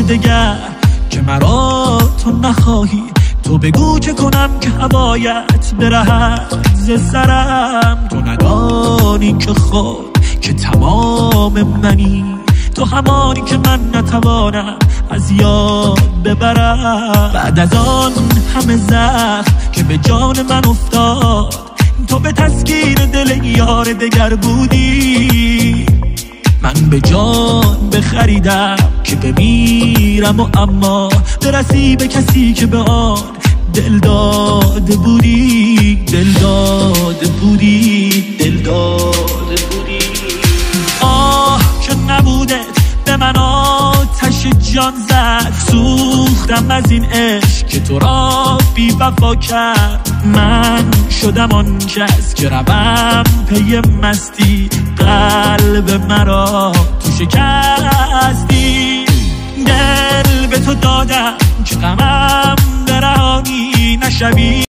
دگر که مرا تو نخواهی. تو بگو چه کنم که هوایت برهد ز سرم. تو ندانی که خود که تمام منی، تو همانی که من نتوانم از یاد ببرم. بعد از آن همه زخم که به جان من افتاد، تو به تسکین دل یار دگر بودی. من به جان بخریدم که بمیرم و اما برسی به کسی که به آن دل داده بودی. دل داده بودی، دل داده بودی. آه که نبودت به من آتش جان زد. سوختم از این عشق که تو را بی وفا کرد. من شدم آن کس که روم پی مستی، قلب مرا تو شکستی. دل به تو دادم که غمم برهانی نشوی.